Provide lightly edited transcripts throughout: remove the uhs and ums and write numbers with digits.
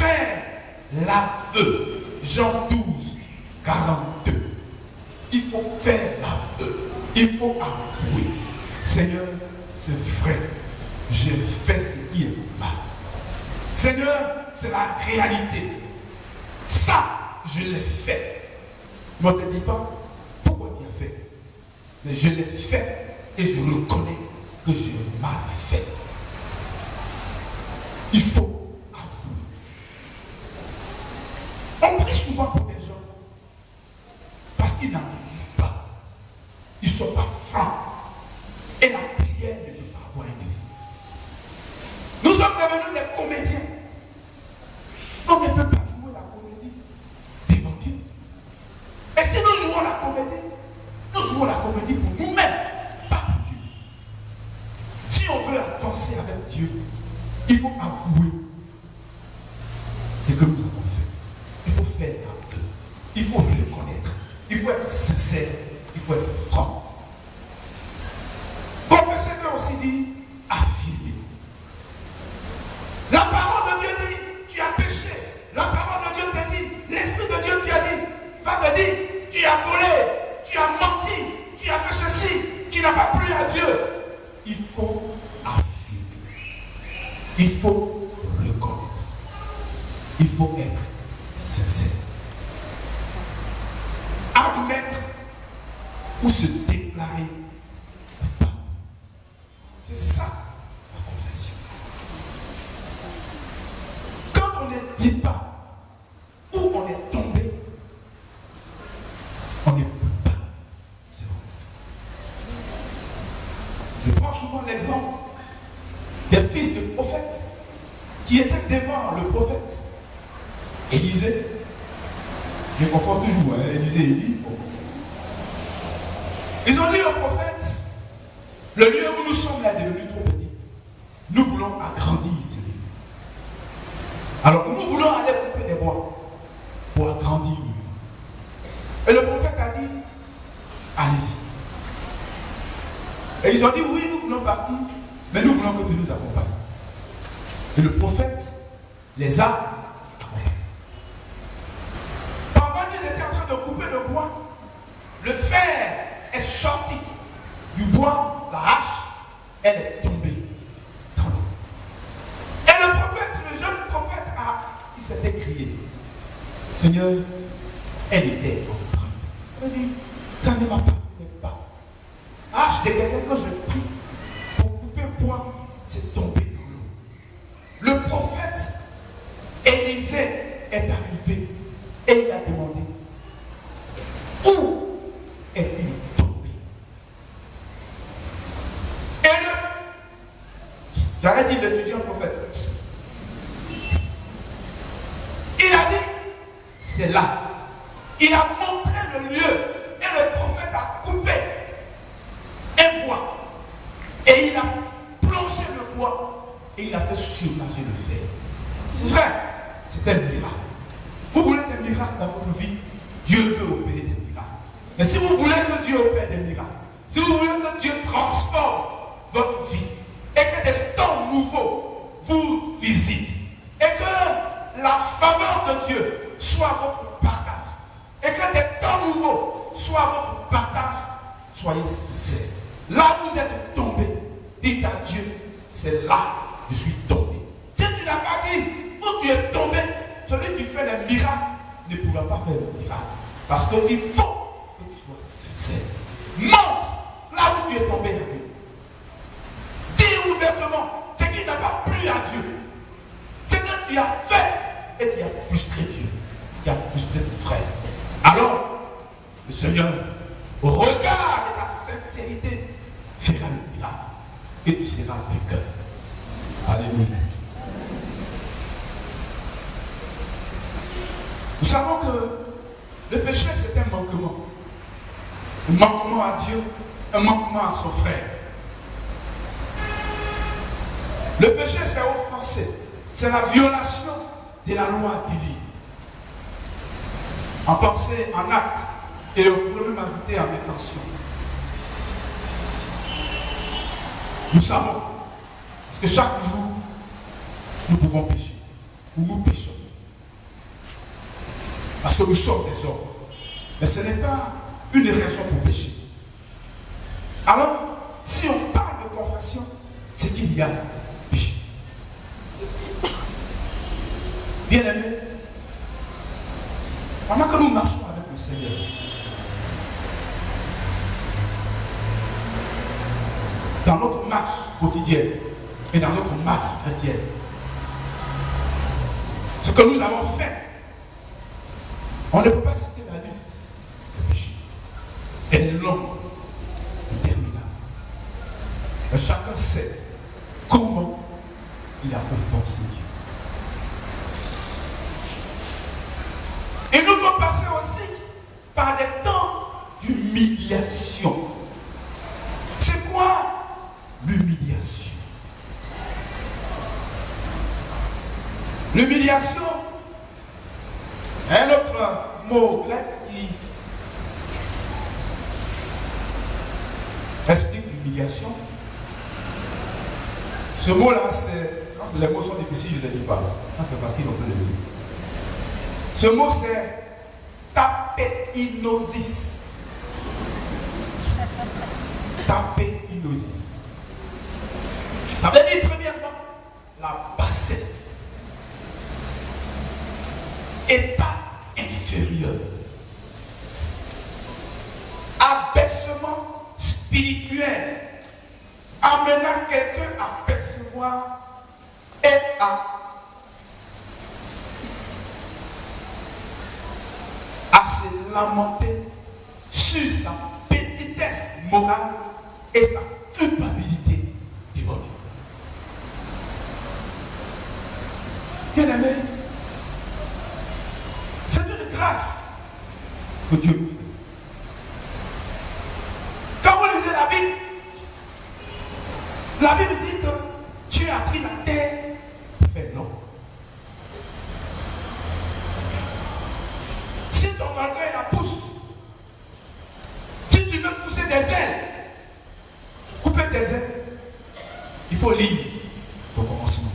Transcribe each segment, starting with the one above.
faire l'aveu. Jean 12, 42. Il faut faire l'aveu. Il faut avouer. Seigneur, c'est vrai. J'ai fait ce qui est mal. Seigneur, c'est la réalité. Ça, je l'ai fait. Mais on ne te dit pas pourquoi tu as fait. Mais je l'ai fait et je reconnais que j'ai mal fait. Il faut avouer. On prie souvent pour des gens parce qu'ils n'en ont pas. Ils ne sont pas francs. Et la prière ne peut pas avoir un effet. Nous sommes devenus des comédiens. On ne peut pas jouer la comédie devant Dieu. Et si nous jouons la comédie, nous jouons la comédie pour nous-mêmes, pas pour Dieu. Si on veut avancer avec Dieu, il faut avouer ce que nous avons fait. Il faut faire l'aveu. Il faut reconnaître. Il faut être sincère. Il faut être franc. Confesser veut aussi dire affirmer. La parole de Dieu dit, tu as péché. La parole de Dieu te dit, l'Esprit de Dieu va te dire, tu as volé, tu as menti, tu as fait ceci, qui n'a pas plu à Dieu. Il faut affirmer. Il faut reconnaître. Il faut être sincère. Admettre ou se déclarer coupable. C'est ça la confession. Quand on ne dit pas où on est tombé, on ne peut pas se relever. Je prends souvent l'exemple des fils de prophètes qui étaient devant le prophète Élisée. Je comprends toujours, Élisée, Élie. Ils ont dit au prophète, le lieu où nous sommes là est devenu trop petit. Nous voulons agrandir ce lieu. Alors nous voulons aller couper des bois pour agrandir. Et le prophète a dit, allez-y. Et ils ont dit, oui, nous voulons partir, mais nous voulons que tu nous accompagnes. Et le prophète les a accompagnés. Pendant qu'ils étaient en train de couper le bois, le fer est sorti du bois, la hache, elle est tombée dans l'eau. Et le prophète, le jeune prophète, il s'était crié, Seigneur, elle était en train. Il dit, ça ne m'a pas. Hache de quelqu'un que je prie pour couper bois, c'est tombé dans l'eau. Le prophète Élisée est arrivé et il a demandé, où est-il tombé? Et j'allais dire l'étudiant prophète. Il a dit, c'est là. Il a montré le lieu et le prophète a coupé un bois et il a plongé le bois et il a fait surnager le fer. C'est vrai, c'est un miracle. Vous voulez des miracles dans votre vie, Dieu veut opérer des miracles. Mais si vous voulez que Dieu opère des miracles, si vous voulez que Dieu transforme votre vie et que des temps nouveaux vous visitent et que la faveur de Dieu soit votre partage et que des temps nouveaux soient votre partage, soyez sincères. Là où vous êtes tombé, dites à Dieu, c'est là que je suis tombé. Si tu n'as pas dit où tu es tombé, celui qui fait les miracles ne pourra pas faire le miracle. Parce qu'il faut que tu sois sincère. Montre là où tu es tombé à Dieu. Dis ouvertement ce qui n'a pas plu à Dieu. Ce que tu as fait et qui a frustré Dieu, qui a frustré ton frère. Alors, le Seigneur, au regard de ta sincérité, fera le miracle et tu seras vainqueur. Alléluia. Nous savons que le péché, c'est un manquement. Un manquement à Dieu, un manquement à son frère. Le péché, c'est offenser. C'est la violation de la loi divine. En pensée, en acte, et on pourrait même ajouter en intention. Nous savons, parce que chaque jour, nous pouvons pécher, ou nous péchons. Parce que nous sommes des hommes. Mais ce n'est pas une raison pour pécher. Alors, si on parle de confession, c'est qu'il y a péché. Bien aimé, pendant que nous marchons avec le Seigneur, dans notre marche quotidienne et dans notre marche chrétienne, ce que nous avons fait, on ne peut pas citer la liste des péchés. Elle est longue, interminable. Mais chacun sait comment il a offensé Dieu. Et nous devons passer aussi par des temps d'humiliation. C'est quoi l'humiliation? L'humiliation, un autre mot grec qui explique l'humiliation. Ce mot-là, quand les mots sont difficiles, je ne les dis pas. Quand c'est facile, on peut le dire. Ce mot, c'est tapéinosis. Tapéinosis. Ça veut dire, premièrement, la bassesse. État inférieur. Abaissement spirituel. Amenant quelqu'un à percevoir et à se lamenter sur sa petitesse morale et sa culpabilité devant Dieu. Bien aimé, c'est une grâce que Dieu nous fait. Quand vous lisez la Bible dit que Dieu a pris la terre pour faire l'homme. Si ton orgueil la pousse, si tu veux pousser des ailes, couper tes ailes, il faut lire au commencement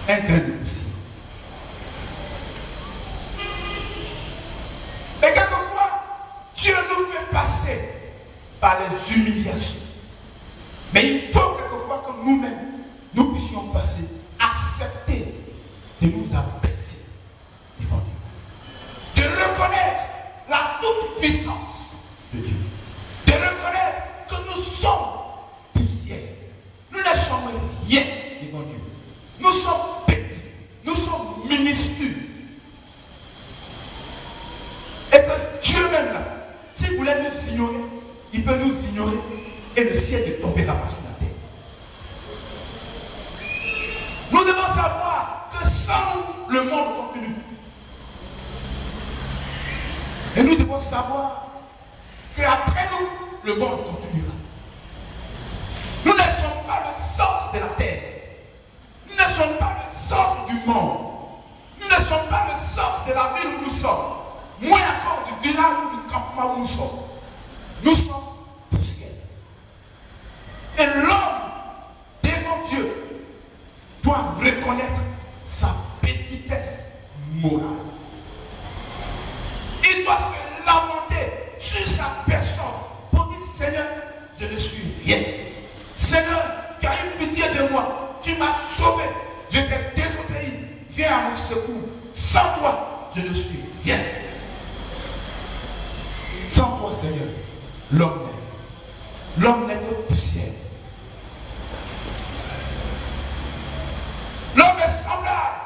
un grain de poussière. Et quelquefois, Dieu nous fait passer par les humiliations. Mais il faut quelquefois que nous-mêmes, nous puissions passer, accepter de nous abaisser devant Dieu. De reconnaître la toute-puissance de Dieu. De reconnaître que nous sommes poussière. Nous ne sommes rien devant Dieu. Nous sommes petits. Nous sommes minuscules. Et que Dieu même là, s'il voulait nous ignorer, il peut nous ignorer et le ciel ne tombera pas sur la terre. Nous devons savoir que sans nous, le monde continue. Et nous devons savoir qu'après nous, le monde continuera. Nous ne sommes pas le centre de la terre. Nous ne sommes pas le centre du monde. Nous ne sommes pas le centre de la ville où nous sommes. Moins encore du village ou du campement où nous sommes. Nous sommes poussière. Et l'homme, devant Dieu, doit reconnaître sa petitesse morale. Il doit se lamenter sur sa personne pour dire, Seigneur, je ne suis rien. Seigneur, tu as eu pitié de moi. Tu m'as sauvé. Je t'ai désobéi. Viens à mon secours. Sans toi, je ne suis rien. Sans toi, Seigneur, l'homme n'est que poussière. L'homme est semblable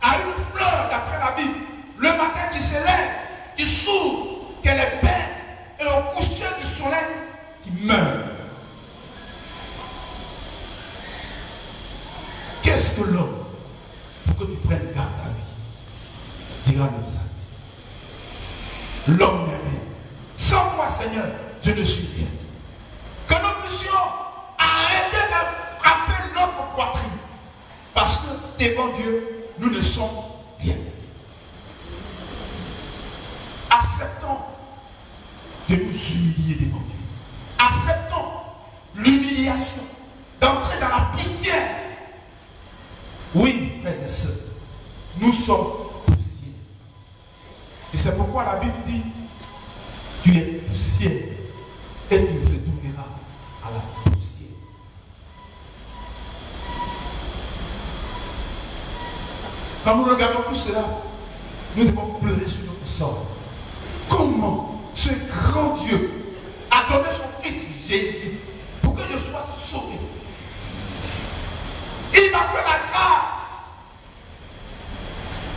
à une fleur d'après la Bible. Le matin qui se lève, qui s'ouvre, qu'elle est belle, et au coucher du soleil, qui meurt. Qu'est-ce que l'homme, pour que tu prennes garde à lui, dira le psalmiste. L'homme n'est rien. Sans toi, Seigneur, je ne suis rien. Que nous puissions arrêter de frapper notre poitrine. Parce que devant Dieu, nous ne sommes rien. Acceptons de nous humilier devant Dieu. Acceptons l'humiliation d'entrer dans la poussière. Oui, frères et sœurs, nous sommes poussière. Et c'est pourquoi la Bible dit, tu es poussière et tu retourneras à la poussière. Quand nous regardons tout cela, nous devons pleurer sur notre sort. Comment ce grand Dieu a donné son fils Jésus pour que je sois sauvé. Il m'a fait la grâce.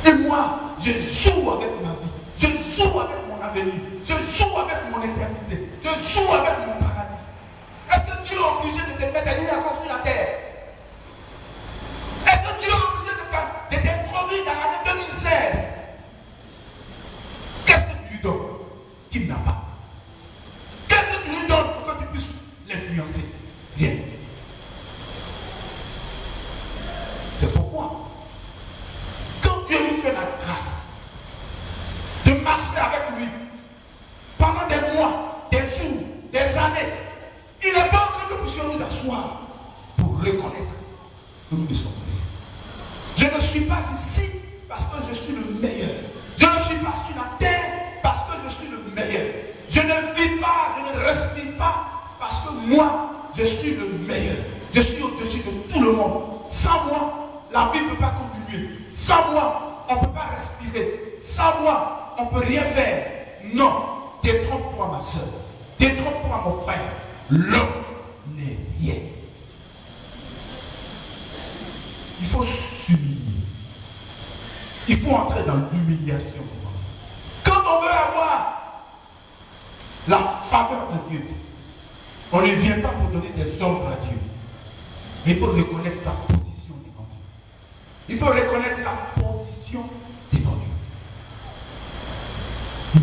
Et moi, je joue avec ma vie. Je joue avec mon avenir. Je joue avec mon éternité. Je joue avec mon paradis. Est-ce que Dieu est obligé de te mettre encore sur la terre? Est-ce que Dieu est obligé de t'introduire dans l'année 2016? Qu'est-ce que tu lui donnes qu'il n'a pas? Qu'est-ce que tu lui donnes pour que tu puisses l'influencer? Rien. C'est pourquoi, quand Dieu lui fait la grâce de marcher avec lui pendant des mois, des jours, des années, il est bon que nous puissions nous asseoir pour reconnaître que nous ne sommes rien. Je ne suis pas ici parce que je suis le meilleur. Je ne suis pas sur la terre parce que je suis le meilleur. Je ne vis pas, je ne respire pas parce que moi, je suis le meilleur. Je suis au-dessus de tout le monde. Sans moi, la vie ne peut pas continuer. Sans moi, on ne peut pas respirer. Sans moi, on ne peut rien faire. Non, détrompe-toi ma soeur. Détrompe-toi mon frère. L'homme n'est rien. Il faut s'humilier. Il faut entrer dans l'humiliation. Quand on veut avoir la faveur de Dieu, on ne vient pas pour donner des ordres à Dieu. Mais il faut reconnaître sa position devant Dieu. Il faut reconnaître sa position devant Dieu.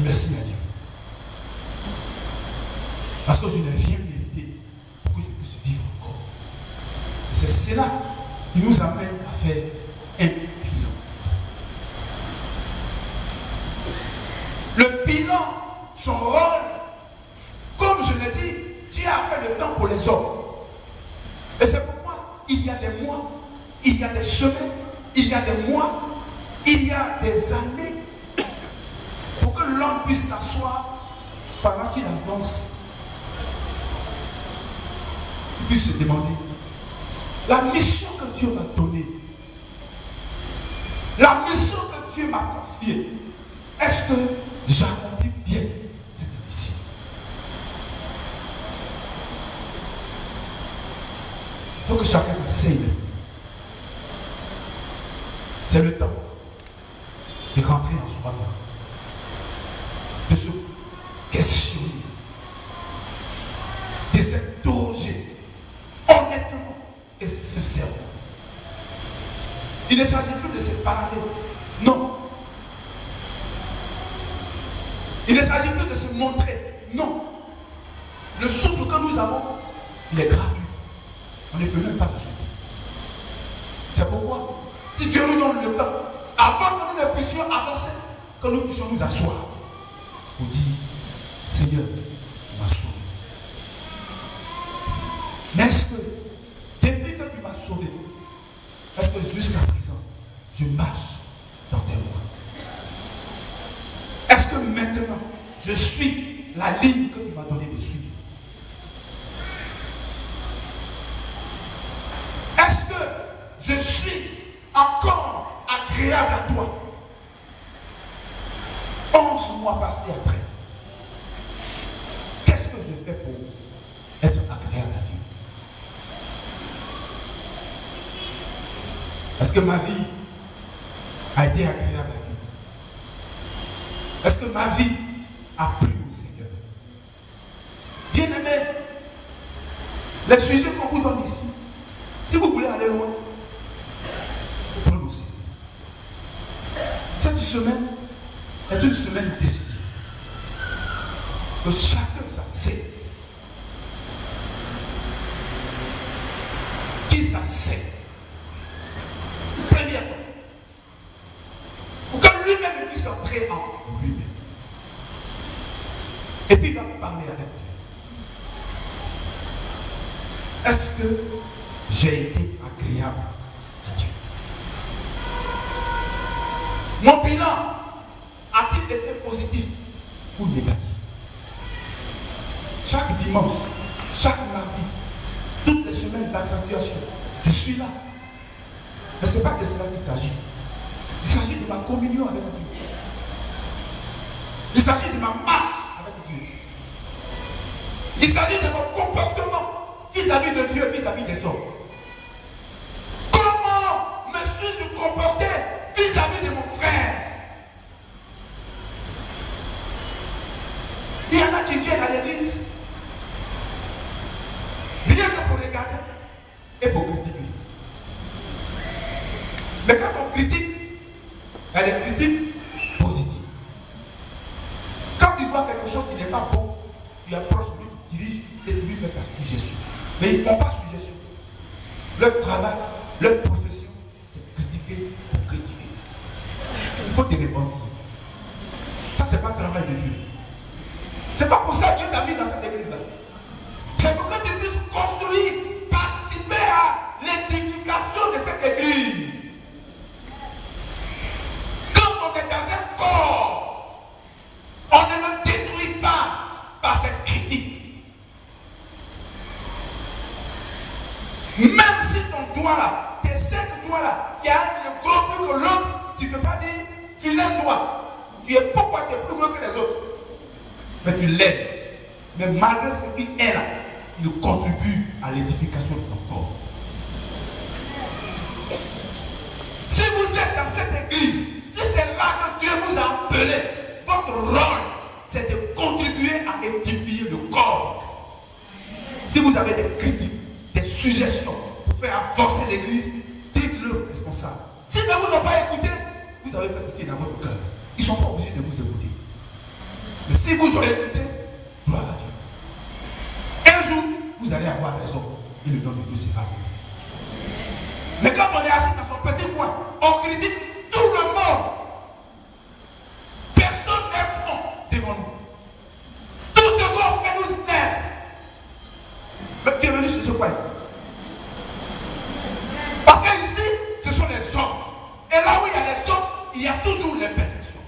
Merci à Dieu. Parce que je n'ai rien mérité pour que je puisse vivre encore. Et c'est cela qui nous amène à faire un bilan. Le bilan, son rôle, comme je l'ai dit, Dieu a fait le temps pour les hommes. Et c'est pourquoi il y a des mois, il y a des semaines, il y a des mois, il y a des années pour que l'homme puisse s'asseoir pendant qu'il avance. Il puisse se demander la mission que Dieu m'a donnée, la mission que Dieu m'a confiée, est-ce que j'accomplis bien cette mission? Il faut que chacun s'asseye. C'est le temps de rentrer en soi-même, de se questionner, de s'interroger honnêtement et sincèrement. Il ne s'agit plus de se parler. Non. Il ne s'agit plus de se montrer. Non. Le souffle que nous avons, il est gratuit. On ne peut même pas le jeter. C'est pourquoi, si Dieu nous donne le temps, avant que nous ne puissions avancer, que nous puissions nous asseoir, pour dire, Seigneur, tu m'as sauvé. Mais est-ce que, depuis que tu m'as sauvé, est-ce que jusqu'à présent, je marche dans tes voies? Est-ce que maintenant, je suis la ligne que tu m'as donné de suivre? Est-ce que je suis encore agréable à toi? 11 mois passés après, qu'est-ce que je fais pour être agréable à Dieu? Est-ce que ma vie a été agréable à Dieu? Est-ce que ma vie a plu au Seigneur? Bien-aimés, les sujets qu'on vous donne ici, si vous voulez aller loin, prenez au Seigneur. Cette semaine est une semaine décisive. Que chacun s'asseye. Qui s'asseye? Premièrement, pour que lui-même puisse entrer en lui-même. Et puis il va parler avec Dieu. Est-ce que j'ai été agréable à Dieu? Mon bilan a-t-il été positif ou négatif? Chaque dimanche, chaque mardi, toutes les semaines d'accentuation, je suis là. Mais ce n'est pas de cela qu'il s'agit. Il s'agit de ma communion avec Dieu. Il s'agit de ma marche avec Dieu. Il s'agit de mon comportement vis-à-vis de Dieu, vis-à-vis des hommes. Comment me suis-je comporté vis-à-vis de mon frère? Il y en a qui viennent à l'église, rien que pour regarder et pour critiquer. Mais quand on critique, elle est critique positive. Quand tu vois quelque chose qui n'est pas bon, tu approches lui, tu diriges et tu lui fais ta suggestion. Mais ils ne font pas suggestion. Leur travail, leur profession, c'est critiquer pour critiquer. Il faut te repentir. Ça, ce n'est pas le travail de Dieu. C'est pas pour ça que Dieu t'a mis dans cette église-là. C'est pour que tu puisses construire, participer à l'édification de cette église. Quand on est dans un corps, on ne le détruit pas par cette critique. Même si ton doigt là, tes 5 doigts là, qui a un gros plus que l'autre, tu ne peux pas dire, tu lèves doigt. Tu es pourquoi tu es plus gros que les autres. Mais tu l'aides. Mais malgré ce qu'il est là, il contribue à l'édification de ton corps. Si vous êtes dans cette église, si c'est là que Dieu vous a appelé, votre rôle, c'est de contribuer à édifier le corps. Si vous avez des critiques, des suggestions pour faire avancer l'église, dites-le responsable. Si ne vous ont pas écouté, vous avez fait ce qui est dans votre cœur. Ils ne sont pas obligés de vous écouter. Mais si vous aurez écouté, gloire à Dieu. Un jour, vous allez avoir raison et le nom de Dieu sera bon. Mais quand on est assis dans son petit coin, on critique tout le monde. Personne n'est bon devant nous. Tout ce qu'on fait nous taire. Mais tu es venu chez ce quoi ici? Parce que ici, ce sont les hommes. Et là où il y a les hommes, il y a toujours les perfections.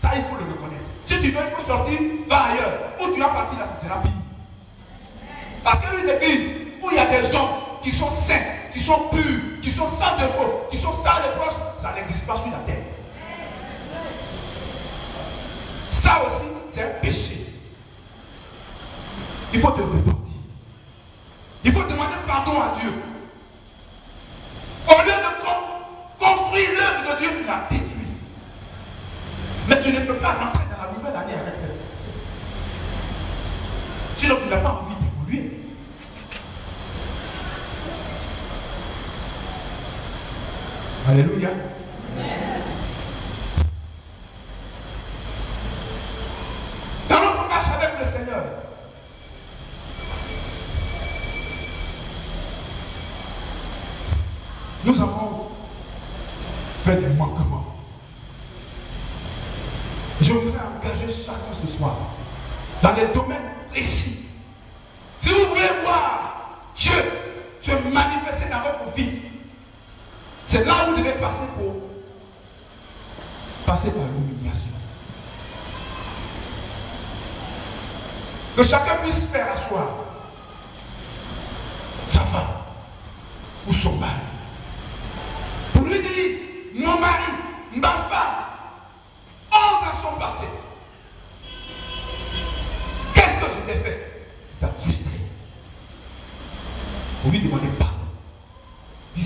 Ça, il faut le reconnaître. Si tu veux, il faut sortir, va ailleurs. Où tu vas partir là, ce sera pire. Parce qu'une église où il y a des hommes qui sont saints, qui sont purs, qui sont sans défaut, qui sont sans reproche, ça n'existe pas sur la terre. Ça aussi, c'est un péché. Il faut te repentir. Il faut demander pardon à Dieu. Au lieu de construire l'œuvre de Dieu, tu l'as détruit. Mais tu ne peux pas rentrer dans la nouvelle année avec cette personne. Sinon, tu n'as pas envie d'évoluer. Alléluia. Dans notre marche avec le Seigneur, nous avons fait des manquements. Je voudrais engager chacun ce soir dans les domaines précis. Si vous voulez voir Dieu se manifester dans votre vie, c'est là où vous devez passer par l'humiliation. Que chacun puisse faire asseoir sa femme ou son mari. Pour lui dire, mon mari, ma femme, 11 ans sont passés. Qu'est-ce que je t'ai fait? Tu t'as frustré. Pour lui demander pardon. Dis